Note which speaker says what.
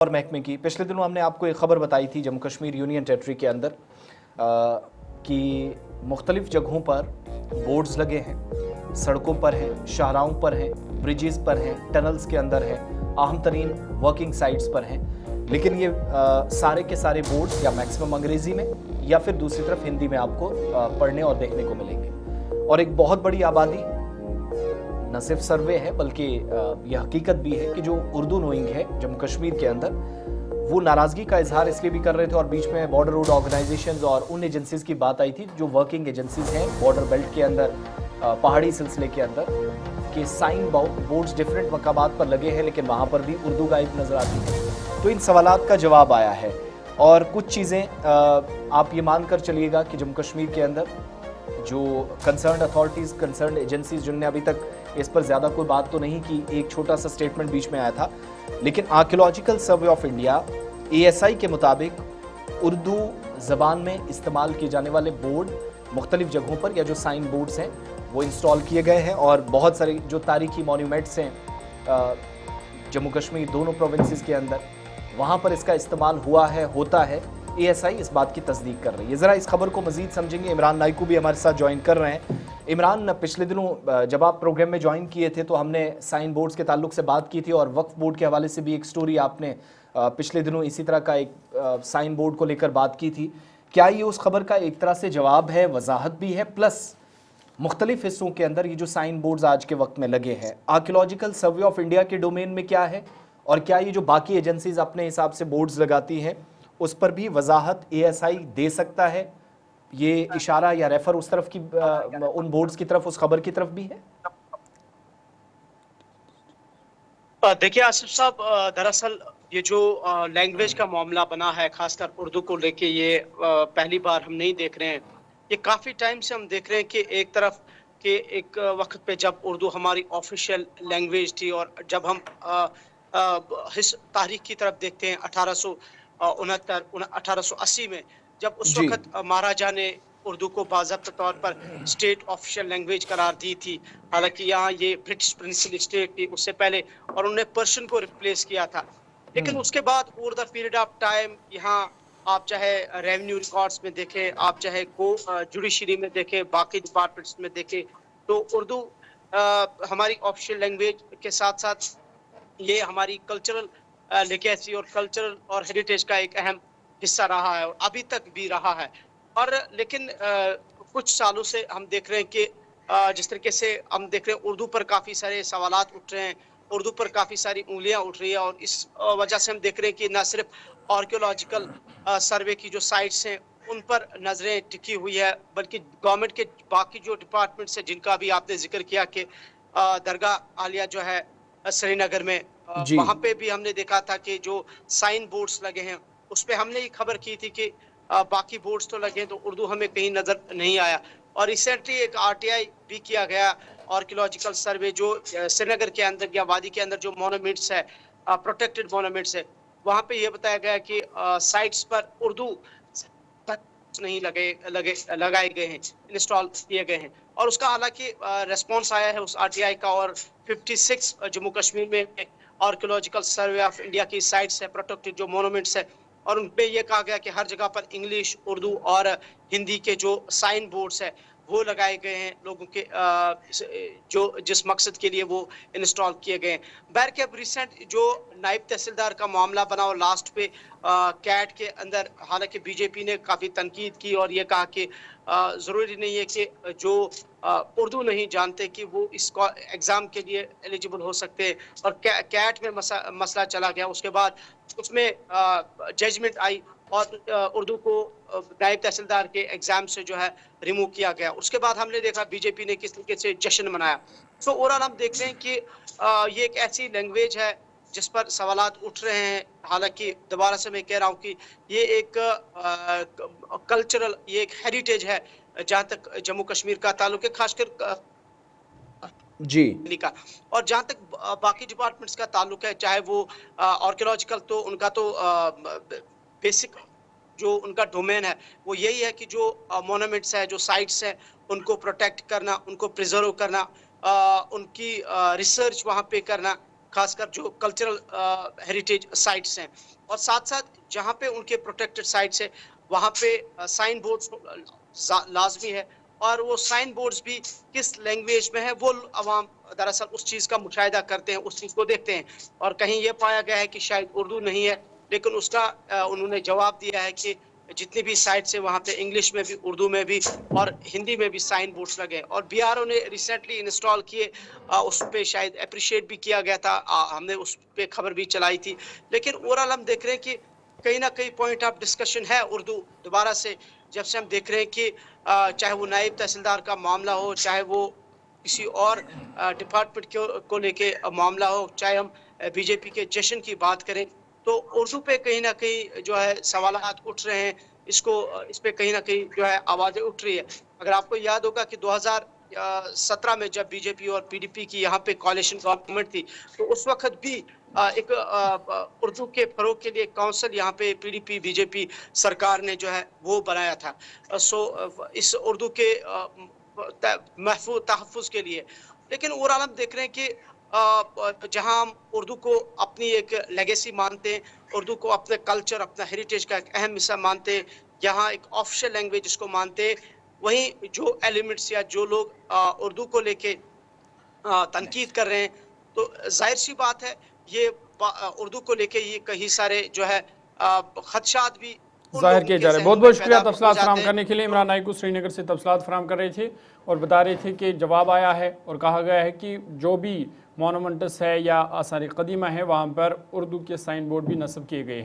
Speaker 1: और महकमे की पिछले दिनों हमने आपको एक खबर बताई थी जम्मू कश्मीर यूनियन टेरिटरी के अंदर कि मुख्तलिफ जगहों पर बोर्ड्स लगे हैं, सड़कों पर हैं, शाहराहों पर हैं, ब्रिजेस पर हैं, टनल्स के अंदर हैं, अहम तरीन वर्किंग साइट्स पर हैं। लेकिन ये सारे के सारे बोर्ड्स या मैक्सिमम अंग्रेजी में या फिर दूसरी तरफ हिंदी में आपको पढ़ने और देखने को मिलेंगे। और एक बहुत बड़ी आबादी, न सिर्फ सर्वे है बल्कि यह हकीकत भी है कि जो उर्दू नोइंग है जम्मू कश्मीर के अंदर, वो नाराजगी का इजहार इसलिए भी कर रहे थे। और बीच में बॉर्डर रोड ऑर्गेनाइजेशंस और उन एजेंसीज की बात आई थी जो वर्किंग एजेंसीज हैं बॉर्डर बेल्ट के अंदर, पहाड़ी सिलसिले के अंदर, कि साइन बोर्ड्स डिफरेंट मकामात पर लगे हैं लेकिन वहां पर भी उर्दू गायब नजर आती है। तो इन सवालात का जवाब आया है और कुछ चीज़ें आप ये मानकर चलिएगा कि जम्मू कश्मीर के अंदर जो कंसर्न अथॉरिटीज़, कंसर्न एजेंसीज, जिनने अभी तक इस पर ज़्यादा कोई बात तो नहीं की, एक छोटा सा स्टेटमेंट बीच में आया था, लेकिन archaeological survey of India ASI के मुताबिक उर्दू ज़बान में इस्तेमाल किए जाने वाले बोर्ड मुख्तलिफ जगहों पर या जो साइन बोर्ड्स हैं वो इंस्टॉल किए गए हैं। और बहुत सारे जो तारीखी मॉन्यूमेंट्स हैं जम्मू कश्मीर दोनों प्रोविंसेस के अंदर, वहाँ पर इसका इस्तेमाल हुआ है, होता है। ASI इस बात की तस्दीक कर रही है। ज़रा इस खबर को मजीद समझेंगे, इमरान नाइकू भी हमारे साथ ज्वाइन कर रहे हैं। इमरान, पिछले दिनों जब आप प्रोग्राम में ज्वाइन किए थे तो हमने साइन बोर्ड्स के ताल्लुक से बात की थी और वक्फ बोर्ड के हवाले से भी एक स्टोरी आपने पिछले दिनों इसी तरह का एक साइन बोर्ड को लेकर बात की थी। क्या ये उस खबर का एक तरह से जवाब है, वजाहत भी है, प्लस मुख्तलिफ हिस्सों के अंदर ये जो साइन बोर्ड्स आज के वक्त में लगे हैं, आर्कियोलॉजिकल सर्वे ऑफ इंडिया के डोमेन में क्या है और क्या ये जो बाकी एजेंसीज अपने हिसाब से बोर्ड्स लगाती हैं उस पर भी वजाहत ASI दे सकता है? ये इशारा या रेफर उस तरफ की, उन बोर्ड्स की तरफ, उस खबर की तरफ भी है?
Speaker 2: देखिए आसिफ साहब, दरअसल ये जो लैंग्वेज का मामला बना है, खासकर उर्दू को लेके, ये पहली बार हम नहीं देख रहे हैं। ये काफ़ी टाइम से हम देख रहे हैं कि एक तरफ कि एक वक्त पे जब उर्दू हमारी ऑफिशियल लैंग्वेज थी और जब हम तारीख की तरफ देखते हैं 1869 1880 में, जब उस
Speaker 1: जी
Speaker 2: वक्त महाराजा ने उर्दू को बाज़ाब्ता तौर पर स्टेट ऑफिशियल लैंग्वेज करार दी थी। हालांकि यहाँ ये ब्रिटिश प्रिंसिपल स्टेट थी उससे पहले, और उन्होंने पर्शियन को रिप्लेस किया था। लेकिन उसके बाद over the period of time, यहाँ आप चाहे रेवेन्यू रिकॉर्ड्स में देखें, आप चाहे जुडिशरी में देखें, बाकी डिपार्टमेंट्स में देखें, तो उर्दू हमारी ऑफिशियल लैंग्वेज के साथ साथ ये हमारी कल्चरल लेगेसी और कल्चरल और हेरिटेज का एक अहम हिस्सा रहा है और अभी तक भी रहा है। और लेकिन कुछ सालों से हम देख रहे हैं कि जिस तरीके से हम देख रहे हैं, उर्दू पर काफ़ी सारे सवालात उठ रहे हैं, उर्दू पर काफ़ी सारी उंगलियां उठ रही है। और इस वजह से हम देख रहे हैं कि न सिर्फ आर्कियोलॉजिकल सर्वे की जो साइट्स हैं उन पर नजरें टिकी हुई है, बल्कि गवर्नमेंट के बाकी जो डिपार्टमेंट्स हैं जिनका भी आपने जिक्र किया कि दरगाह आलिया जो है श्रीनगर में,
Speaker 1: जी
Speaker 2: वहां पे भी हमने देखा था कि जो साइन बोर्ड्स लगे हैं उस पे हमने ये खबर की थी कि बाकी बोर्ड्स तो लगे तो उर्दू हमें कहीं नजर नहीं आया। और रिसेंटली एक RTI भी किया गया, आर्कियोलॉजिकल सर्वे, जो श्रीनगर के अंदर या वादी के अंदर जो मोनूमेंट्स है, प्रोटेक्टेड मोनूमेंट्स है, वहां पे ये बताया गया कि साइट्स पर उर्दू नहीं लगाए गए हैं, इंस्टॉल किए गए हैं। और उसका हालांकि रेस्पॉन्स आया है उस RTI का, और 56 जम्मू कश्मीर में आर्कियोलॉजिकल सर्वे ऑफ इंडिया की साइट्स है, प्रोटेक्टेड जो मोनूमेंट्स है, और उन पे ये कहा गया कि हर जगह पर इंग्लिश, उर्दू और हिंदी के जो साइन बोर्ड्स है वो लगाए गए हैं लोगों के, जो जिस मकसद के लिए वो इंस्टॉल किए गए हैं। बैर के अब रिसेंट जो नायब तहसीलदार का मामला बना और लास्ट पे कैट के अंदर, हालांकि बीजेपी ने काफ़ी तनकीद की और ये कहा कि ज़रूरी नहीं है कि जो उर्दू नहीं जानते कि वो इस एग्ज़ाम के लिए एलिजिबल हो सकते हैं। और कैट में मसला चला गया, उसके बाद उसमें जजमेंट आई और उर्दू को नायब तहसीलदार के एग्जाम से जो है रिमूव किया गया। उसके बाद हमने देखा बीजेपी ने किस तरीके से जश्न मनाया। सो ओवरऑल हम देख रहे हैं कि ये एक ऐसी लैंग्वेज है जिस पर सवालात उठ रहे हैं। हालांकि दोबारा से मैं कह रहा हूँ कि ये एक कल्चरल, ये एक हेरिटेज है जहाँ तक जम्मू कश्मीर का ताल्लुक है, खासकर
Speaker 1: जी
Speaker 2: का। और जहाँ तक बाकी डिपार्टमेंट्स का ताल्लुक है, चाहे वो आर्कियोलॉजिकल, तो उनका तो बेसिक जो उनका डोमेन है वो यही है कि जो मोनूमेंट्स है, जो साइट्स है, उनको प्रोटेक्ट करना, उनको प्रिजर्व करना, उनकी रिसर्च वहाँ पे करना, खासकर जो कल्चरल हेरिटेज साइट्स हैं, और साथ साथ जहाँ पे उनके प्रोटेक्टेड साइट्स है वहाँ पे साइन बोर्ड्स लाजमी है, और वो साइन बोर्ड्स भी किस लैंग्वेज में है वो अवाम दरअसल उस चीज़ का मुशाहिदा करते हैं, उस चीज़ को देखते हैं। और कहीं ये पाया गया है कि शायद उर्दू नहीं है, लेकिन उसका उन्होंने जवाब दिया है कि जितनी भी साइट्स है वहाँ पे इंग्लिश में भी, उर्दू में भी और हिंदी में भी साइन बोर्ड्स लगे हैं। और बीआरओ ने रिसेंटली इंस्टॉल किए, उस पे शायद अप्रिशिएट भी किया गया था, हमने उस पे खबर भी चलाई थी। लेकिन ओवरऑल हम देख रहे हैं कि कहीं ना कहीं पॉइंट ऑफ डिस्कशन है उर्दू दोबारा से, जब से हम देख रहे हैं कि चाहे वो नायब तहसीलदार का मामला हो, चाहे वो किसी और डिपार्टमेंट को लेके मामला हो, चाहे हम बीजेपी के जश्न की बात करें, तो उर्दू पे कहीं ना कहीं जो है सवालात उठ रहे हैं। इस पे कहीं ना कहीं जो है आवाजें उठ रही है। अगर आपको याद होगा कि 2017 में जब बीजेपी और पीडीपी की यहाँ पे कोalition गवर्नमेंट थी, तो उस वक्त भी एक उर्दू के फरोग के लिए काउंसिल यहाँ पे पीडीपी बीजेपी सरकार ने जो है वो बनाया था। इस उर्दू के महफूज तहफ़्फ़ुज़ के लिए। लेकिन ओवरऑल हम देख रहे हैं कि जहां हम उर्दू को अपनी एक लेगेसी मानते हैं, उर्दू को अपने कल्चर, अपना हेरिटेज का एक अहम हिस्सा मानते हैं, यहाँ एक ऑफिशियल लैंग्वेज इसको मानते हैं, वहीं जो एलिमेंट्स या जो लोग उर्दू को लेके तनकीद कर रहे हैं, तो जाहिर सी बात है ये उर्दू को लेके ये कई सारे जो है खदशात भी उन
Speaker 3: जाहिर
Speaker 2: लोगों
Speaker 3: किए
Speaker 2: के
Speaker 3: जा रहे हैं।
Speaker 2: जहन
Speaker 3: बहुत
Speaker 2: में
Speaker 3: बहुत शुक्रिया
Speaker 2: पैदा हो
Speaker 3: तफसीलात
Speaker 2: जाते
Speaker 3: फराम
Speaker 2: हैं।
Speaker 3: करने के लिए।
Speaker 2: तो
Speaker 3: इमरान नाइकू श्रीनगर से तफसीलात फराम कर रहे थे और बता रहे थे कि जवाब आया है और कहा गया है कि जो भी मोनूमेंट्स है या आसार कदीमा है वहाँ पर उर्दू के साइन बोर्ड भी नस्ब किए गए हैं।